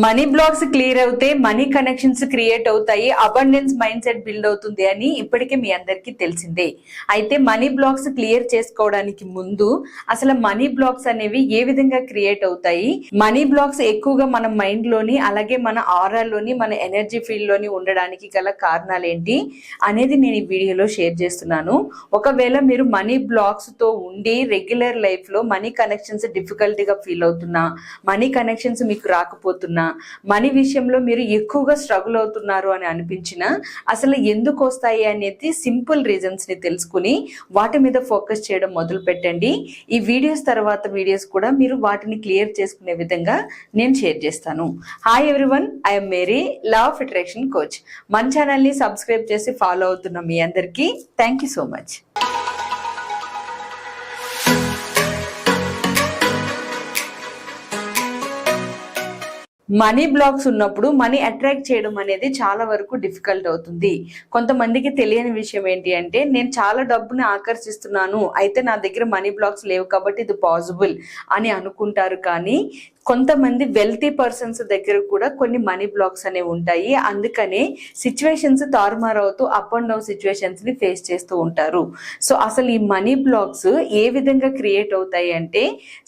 Money blocks clear అవుతే money connections create అవుతాయి, abundance mind set build అవుతుంది అని ఇప్పటికే మీ అందరికీ తెలిసిందే. అయితే మనీ బ్లాక్స్ క్లియర్ చేసుకోవడానికి ముందు అసలు మనీ బ్లాక్స్ అనేవి ఏ విధంగా క్రియేట్ అవుతాయి, మనీ బ్లాక్స్ ఎక్కువగా మన మైండ్ లోని అలాగే మన ఆరాలోని మన ఎనర్జీ ఫీల్డ్ లోని ఉండడానికి గల కారణాలు ఏంటి అనేది నేను ఈ వీడియోలో షేర్ చేస్తున్నాను. ఒకవేళ మీరు మనీ బ్లాక్స్ తో ఉండి రెగ్యులర్ లైఫ్ లో మనీ కనెక్షన్స్ డిఫికల్ట్ గా ఫీల్ అవుతున్నా, మనీ కనెక్షన్స్ మీకు రాకపోతున్నా, మనీ విషయంలో మీరు ఎక్కువగా స్ట్రగుల్ అవుతున్నారు అని అనిపించినా అసలు ఎందుకు వస్తాయి అనేది సింపుల్ రీజన్స్ ని తెలుసుకుని వాటి మీద ఫోకస్ చేయడం మొదలు పెట్టండి. ఈ వీడియోస్ తర్వాత వీడియోస్ కూడా మీరు వాటిని క్లియర్ చేసుకునే విధంగా నేను షేర్ చేస్తాను. Hi everyone, I'm Mary, law of attraction coach. మన ఛానల్ ని సబ్స్క్రైబ్ చేసి ఫాలో అవుతున్న మీ అందరికీ thank you so much. Money blocks ఉన్నప్పుడు మనీ అట్రాక్ట్ చేయడం అనేది చాలా వరకు డిఫికల్ట్ అవుతుంది. కొంతమందికి తెలియని విషయం ఏంటి అంటే, నేను చాలా డబ్బుని ఆకర్షిస్తున్నాను, అయితే నా దగ్గర మనీ బ్లాక్స్ లేవు కాబట్టి ఇది పాసిబుల్ అని అనుకుంటారు. కానీ కొంతమంది వెల్తీ పర్సన్స్ దగ్గర కూడా కొన్ని మనీ బ్లాక్స్ అనేవి ఉంటాయి. అందుకనే సిచ్యువేషన్స్ తారుమారు అవుతూ అప్ అండ్ డౌన్ సిచ్యువేషన్స్ ని ఫేస్ చేస్తూ ఉంటారు. సో అసలు ఈ మనీ బ్లాక్స్ ఏ విధంగా క్రియేట్ అవుతాయి అంటే,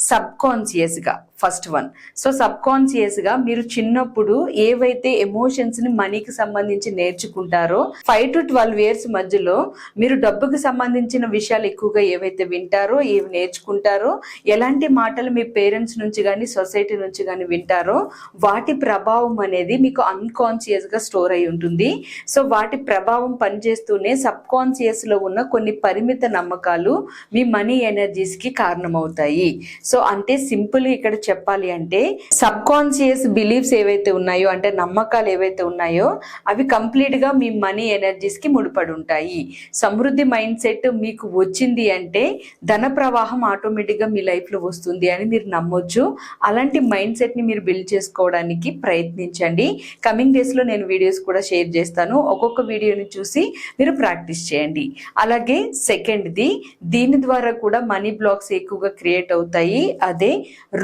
సబ్ కాన్షియస్ గా first one. So sub conscious గా మీరు చిన్నప్పుడు ఏవైతే ఎమోషన్స్ ని మనీకి సంబంధించి నేర్చుకుంటారో 5 to 12 years మధ్యలో మీరు డబ్బుకి సంబంధించిన విషయాలు ఎక్కువగా ఏవైతే వింటారో, ఏవి నేర్చుకుంటారో, ఎలాంటి మాటలు మీ పేరెంట్స్ నుంచి కానీ సొసైటీ నుంచి కానీ వింటారో వాటి ప్రభావం అనేది మీకు అన్కాన్షియస్ గా స్టోర్ అయి ఉంటుంది. సో వాటి ప్రభావం పనిచేస్తూనే సబ్ కాన్షియస్ లో ఉన్న కొన్ని పరిమిత నమ్మకాలు మీ మనీ ఎనర్జీస్ కి కారణమవుతాయి. సో అంటే సింపుల్ ఇక్కడ చెప్పాలి అంటే, సబ్ కాన్షియస్ బిలీఫ్స్ ఏవైతే ఉన్నాయో, అంటే నమ్మకాలు ఏవైతే ఉన్నాయో, అవి కంప్లీట్ గా మీ మనీ ఎనర్జీస్ కి ముడిపడి ఉంటాయి. సమృద్ధి మైండ్ సెట్ మీకు వచ్చింది అంటే ధన ప్రవాహం ఆటోమేటిక్ గా మీ లైఫ్ లో వస్తుంది అని మీరు నమ్మొచ్చు. అలాంటి మైండ్ సెట్ ని మీరు బిల్డ్ చేసుకోవడానికి ప్రయత్నించండి. కమింగ్ డేస్ లో నేను వీడియోస్ కూడా షేర్ చేస్తాను. ఒక్కొక్క వీడియోని చూసి మీరు ప్రాక్టీస్ చేయండి. అలాగే సెకండ్ది, దీని ద్వారా కూడా మనీ బ్లాక్స్ ఎక్కువగా క్రియేట్ అవుతాయి. అదే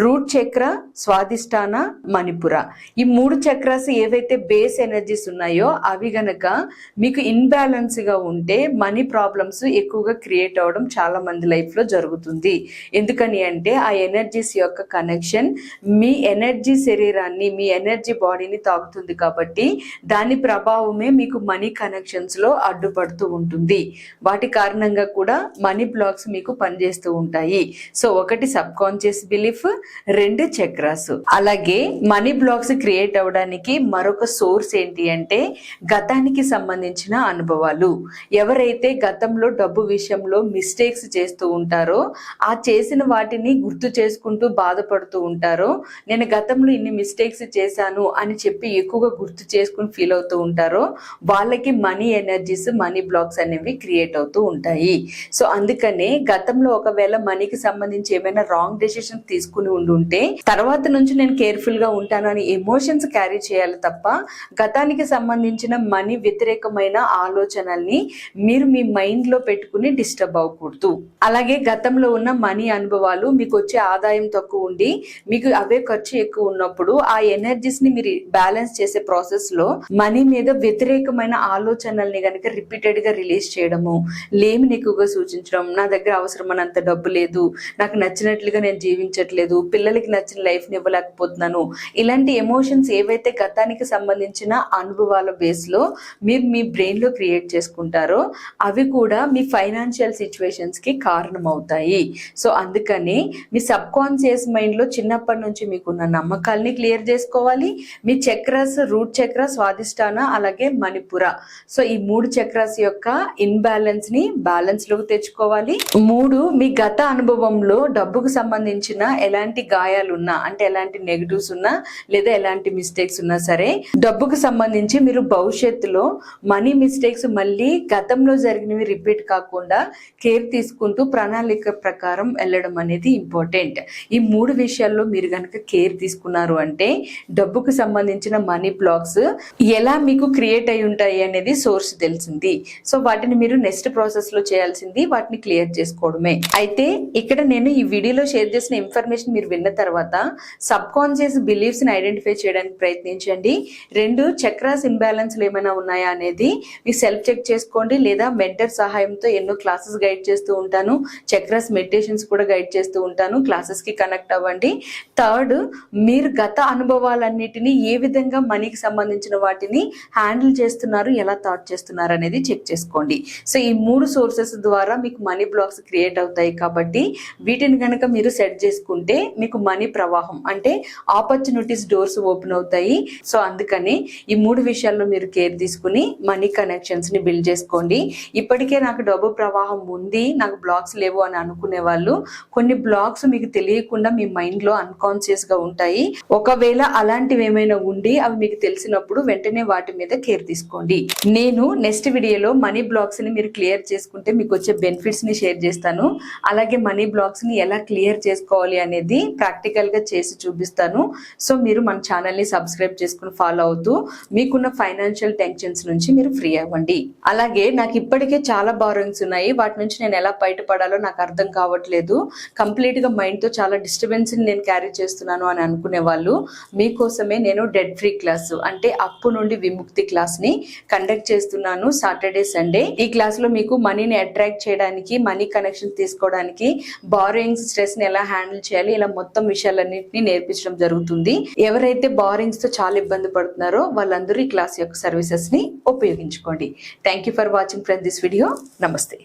రూట్ చక్ర, స్వాదిష్టాన, మణిపుర. ఈ 3 చక్రాస్ ఏవైతే బేస్ ఎనర్జీస్ ఉన్నాయో అవి గనక మీకు ఇన్బ్యాలెన్స్ గా ఉంటే మనీ ప్రాబ్లమ్స్ ఎక్కువగా క్రియేట్ అవడం చాలా మంది లైఫ్ లో జరుగుతుంది. ఎందుకని అంటే ఆ ఎనర్జీస్ యొక్క కనెక్షన్ మీ ఎనర్జీ శరీరాన్ని, మీ ఎనర్జీ బాడీని తాకుతుంది కాబట్టి దాని ప్రభావమే మీకు మనీ కనెక్షన్స్ లో అడ్డుపడుతూ ఉంటుంది. వాటి కారణంగా కూడా మనీ బ్లాక్స్ మీకు పనిచేస్తూ ఉంటాయి. సో ఒకటి సబ్ కాన్షియస్ బిలీఫ్, 2 చక్రాస్. అలాగే మనీ బ్లాక్స్ క్రియేట్ అవడానికి మరొక సోర్స్ ఏంటి అంటే గతానికి సంబంధించిన అనుభవాలు. ఎవరైతే గతంలో డబ్బు విషయంలో మిస్టేక్స్ చేస్తూ ఉంటారో, ఆ చేసిన వాటిని గుర్తు చేసుకుంటూ బాధపడుతూ ఉంటారో, నేను గతంలో ఇన్ని మిస్టేక్స్ చేశాను అని చెప్పి ఎక్కువగా గుర్తు చేసుకుని ఫీల్ అవుతూ ఉంటారో, వాళ్ళకి మనీ ఎనర్జీస్, మనీ బ్లాక్స్ అనేవి క్రియేట్ అవుతూ ఉంటాయి. సో అందుకనే గతంలో ఒకవేళ మనీకి సంబంధించి ఏమైనా రాంగ్ డెసిషన్ తీసుకుని ఉండుంటే తర్వాత నుంచి నేను కేర్ఫుల్ గా ఉంటాను అని ఎమోషన్స్ క్యారీ చేయాలి తప్ప గతానికి సంబంధించిన మనీ వ్యతిరేకమైన ఆలోచనల్ని మీరు మీ మైండ్ లో పెట్టుకుని డిస్టర్బ్ అవ్వకూడదు. అలాగే గతంలో ఉన్న మనీ అనుభవాలు, మీకు వచ్చే ఆదాయం తక్కువ ఉండి మీకు అవే ఖర్చు ఎక్కువ ఉన్నప్పుడు ఆ ఎనర్జీస్ ని మీరు బ్యాలెన్స్ చేసే ప్రాసెస్ లో మనీ మీద వ్యతిరేకమైన ఆలోచనల్ని గనక రిపీటెడ్ గా రిలీజ్ చేయడము, లేమిని ఎక్కువగా సూచించడం, నా దగ్గర అవసరమైనంత డబ్బు లేదు, నాకు నచ్చినట్లుగా నేను జీవించట్లేదు, పిల్లలకి నచ్చిన లైఫ్ ని ఇవ్వలేకపోతున్నాను, ఇలాంటి ఎమోషన్స్ ఏవైతే గతానికి సంబంధించిన అనుభవాల బేస్ లో మీరు మీ బ్రెయిన్ లో క్రియేట్ చేసుకుంటారో అవి కూడా మీ ఫైనాన్షియల్ సిచ్యువేషన్స్ కి కారణం అవుతాయి. సో అందుకని మీ సబ్ కాన్షియస్ మైండ్ లో చిన్నప్పటి నుంచి మీకున్న నమ్మకాలని క్లియర్ చేసుకోవాలి. మీ చక్రాస్, రూట్ చక్ర, స్వాదిష్టాన, అలాగే మణిపుర. సో ఈ 3 చక్రాస్ యొక్క ఇన్బ్యాలెన్స్ ని బ్యాలెన్స్ లోకి తెచ్చుకోవాలి. 3, మీ గత అనుభవంలో డబ్బుకు సంబంధించిన ఎలాంటి గాయాలు ఉన్నా, అంటే ఎలాంటి నెగటివ్స్ ఉన్నా లేదా ఎలాంటి మిస్టేక్స్ ఉన్నా సరే, డబ్బుకు సంబంధించి మీరు భవిష్యత్తులో మనీ మిస్టేక్స్ మళ్ళీ గతంలో జరిగినవి రిపీట్ కాకుండా కేర్ తీసుకుంటూ ప్రణాళిక ప్రకారం వెళ్ళడం అనేది ఇంపార్టెంట్. ఈ 3 విషయాల్లో మీరు కనుక కేర్ తీసుకున్నారు అంటే డబ్బుకు సంబంధించిన మనీ బ్లాక్స్ ఎలా మీకు క్రియేట్ అయి ఉంటాయి అనేది సోర్స్ తెలిసింది. సో వాటిని మీరు నెక్స్ట్ ప్రాసెస్ లో చేయాల్సింది వాటిని క్లియర్ చేసుకోవడమే. అయితే ఇక్కడ నేను ఈ వీడియోలో షేర్ చేసిన ఇన్ఫర్మేషన్ మీరు విన్న తర్వాత సబ్ కాన్షియస్ బిలీఫ్స్ ని ఐడెంటిఫై చేయడానికి ప్రయత్నించండి. 2 చక్రాస్ ఇంబ్యాలెన్స్లు ఏమైనా ఉన్నాయా అనేది మీ సెల్ఫ్ చెక్ చేసుకోండి, లేదా మెంటర్ సహాయంతో ఎన్నో క్లాసెస్ గైడ్ చేస్తూ ఉంటాను, చక్రాస్ మెడిటేషన్స్ కూడా గైడ్ చేస్తూ ఉంటాను, క్లాసెస్ కి కనెక్ట్ అవ్వండి. 3rd, మీరు గత అనుభవాలన్నిటినీ ఏ విధంగా మనీకి సంబంధించిన వాటిని హ్యాండిల్ చేస్తున్నారు, ఎలా థాట్ చేస్తున్నారు అనేది చెక్ చేసుకోండి. సో ఈ 3 సోర్సెస్ ద్వారా మీకు మనీ బ్లాక్స్ క్రియేట్ అవుతాయి కాబట్టి వీటిని కనుక మీరు సెట్ చేసుకుంటే మీకు మనీ ప్రవాహం అంటే ఆపర్చునిటీస్ డోర్స్ ఓపెన్ అవుతాయి. సో అందుకని ఈ 3 విషయాల్లో మీరు కేర్ తీసుకుని మనీ కనెక్షన్స్ ని బిల్డ్ చేసుకోండి. ఇప్పటికే నాకు డబ్బు ప్రవాహం ఉంది, నాకు బ్లాక్స్ లేవు అని అనుకునే వాళ్ళు కొన్ని బ్లాక్స్ మీకు తెలియకుండా మీ మైండ్ లో అన్కాన్షియస్ గా ఉంటాయి. ఒకవేళ అలాంటివి ఏమైనా ఉండి అవి మీకు తెలిసినప్పుడు వెంటనే వాటి మీద కేర్ తీసుకోండి. నేను నెక్స్ట్ వీడియోలో మనీ బ్లాక్స్ ని మీరు క్లియర్ చేసుకుంటే మీకు వచ్చే బెనిఫిట్స్ ని షేర్ చేస్తాను. అలాగే మనీ బ్లాక్స్ ని ఎలా క్లియర్ చేసుకోవాలి అనేది ప్రాక్టికల్ గా చేసి చూపిస్తాను. సో మీరు మన ఛానల్ ని సబ్స్క్రైబ్ చేసుకుని ఫాలో అవుతూ మీకున్న ఫైనాన్షియల్ టెన్షన్స్ నుంచి మీరు ఫ్రీ అవ్వండి. అలాగే నాకు ఇప్పటికే చాలా బారోయింగ్స్ ఉన్నాయి, వాటి నుంచి నేను ఎలా బయటపడాలో నాకు అర్థం కావట్లేదు, కంప్లీట్ గా మైండ్ తో చాలా డిస్టర్బెన్స్ నేను క్యారీ చేస్తున్నాను అని అనుకునే వాళ్ళు మీకోసమే నేను డెడ్ ఫ్రీ క్లాస్ అంటే అప్పు నుండి విముక్తి క్లాస్ ని కండక్ట్ చేస్తున్నాను సాటర్డే సండే. ఈ క్లాస్ లో మీకు మనీని అట్రాక్ట్ చేయడానికి, మనీ కనెక్షన్ తీసుకోవడానికి, బారోయింగ్స్ స్ట్రెస్ ని ఎలా హ్యాండిల్ చేయాలి, ఇలా మొత్తం విషయాలన్నింటినీ నేర్పించడం జరుగుతుంది. ఎవరైతే బారోయింగ్స్ తో చాలా ఇబ్బంది పడుతున్నారో వాళ్ళందరూ ఈ క్లాస్ యొక్క సర్వీసెస్ ని ఉపయోగించుకోండి. Thank you for watching friends this video. నమస్తే.